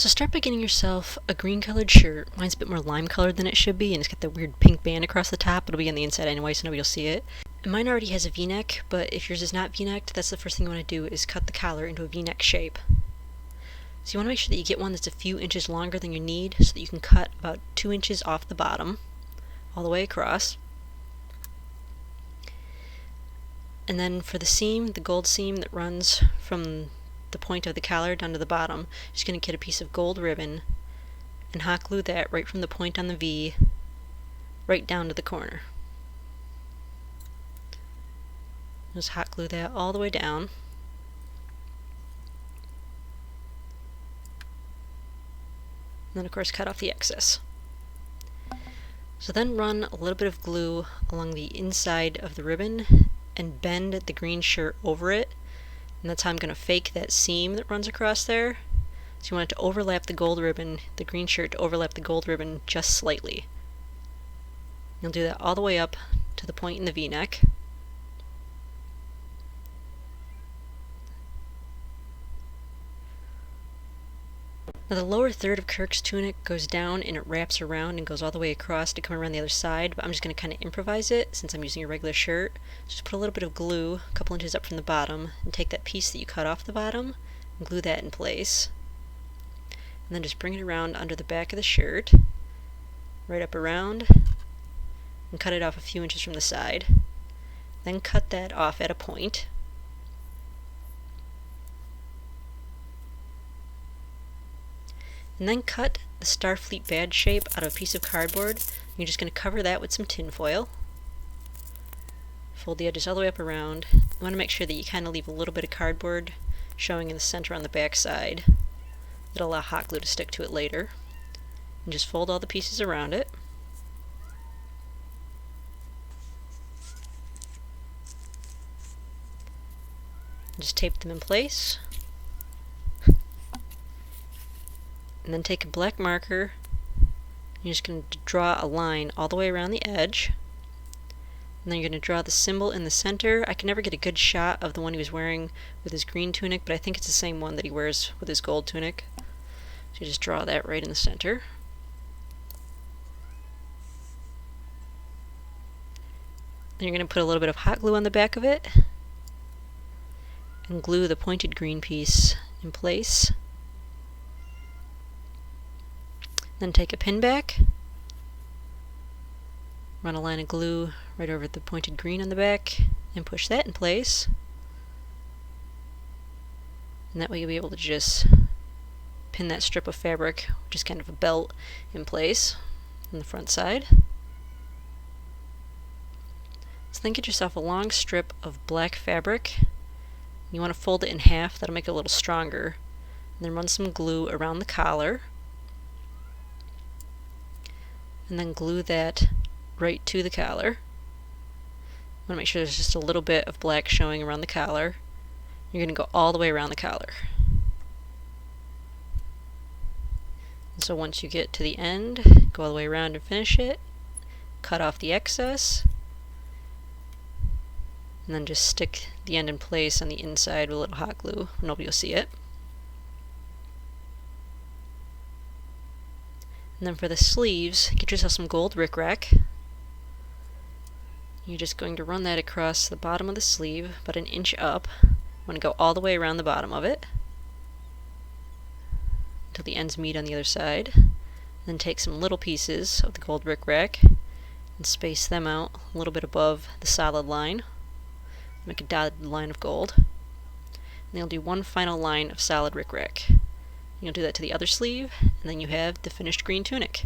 So start by getting yourself a green colored shirt. Mine's a bit more lime colored than it should be, and it's got that weird pink band across the top. It'll be on the inside anyway, so nobody will see it. And mine already has a v-neck, but if yours is not v-necked, that's the first thing you want to do is cut the collar into a v-neck shape. So you want to make sure that you get one that's a few inches longer than you need, so that you can cut about 2 inches off the bottom, all the way across. And then for the seam, the gold seam that runs from the point of the collar down to the bottom, you're just going to get a piece of gold ribbon and hot glue that right from the point on the V right down to the corner. Just hot glue that all the way down. And then of course cut off the excess. So then run a little bit of glue along the inside of the ribbon and bend the green shirt over it. And that's how I'm going to fake that seam that runs across there. So you want it to overlap the gold ribbon, the green shirt to overlap the gold ribbon just slightly. You'll do that all the way up to the point in the V-neck. Now the lower third of Kirk's tunic goes down and it wraps around and goes all the way across to come around the other side, but I'm just going to kind of improvise it since I'm using a regular shirt. Just put a little bit of glue, a couple inches up from the bottom, and take that piece that you cut off the bottom and glue that in place. And then just bring it around under the back of the shirt, right up around, and cut it off a few inches from the side. Then cut that off at a point. And then cut the Starfleet badge shape out of a piece of cardboard. You're just going to cover that with some tin foil. Fold the edges all the way up around. You want to make sure that you kind of leave a little bit of cardboard showing in the center on the back side. It'll allow hot glue to stick to it later. And just fold all the pieces around it. Just tape them in place. And then take a black marker, you're just going to draw a line all the way around the edge. And then you're going to draw the symbol in the center. I can never get a good shot of the one he was wearing with his green tunic, but I think it's the same one that he wears with his gold tunic. So you just draw that right in the center. Then you're going to put a little bit of hot glue on the back of it and glue the pointed green piece in place. Then take a pin back, run a line of glue right over the pointed green on the back, and push that in place. And that way you'll be able to just pin that strip of fabric, which is kind of a belt, in place on the front side. So then get yourself a long strip of black fabric. You want to fold it in half, that'll make it a little stronger. And then run some glue around the collar. And then glue that right to the collar. You want to make sure there's just a little bit of black showing around the collar. You're going to go all the way around the collar. And so once you get to the end, go all the way around and finish it. Cut off the excess. And then just stick the end in place on the inside with a little hot glue. Nobody will see it. And then for the sleeves, get yourself some gold rickrack. You're just going to run that across the bottom of the sleeve, about an inch up. You want to go all the way around the bottom of it until the ends meet on the other side. Then take some little pieces of the gold rickrack and space them out a little bit above the solid line. Make a dotted line of gold. And then you'll do one final line of solid rickrack. You'll do that to the other sleeve, and then you have the finished green tunic.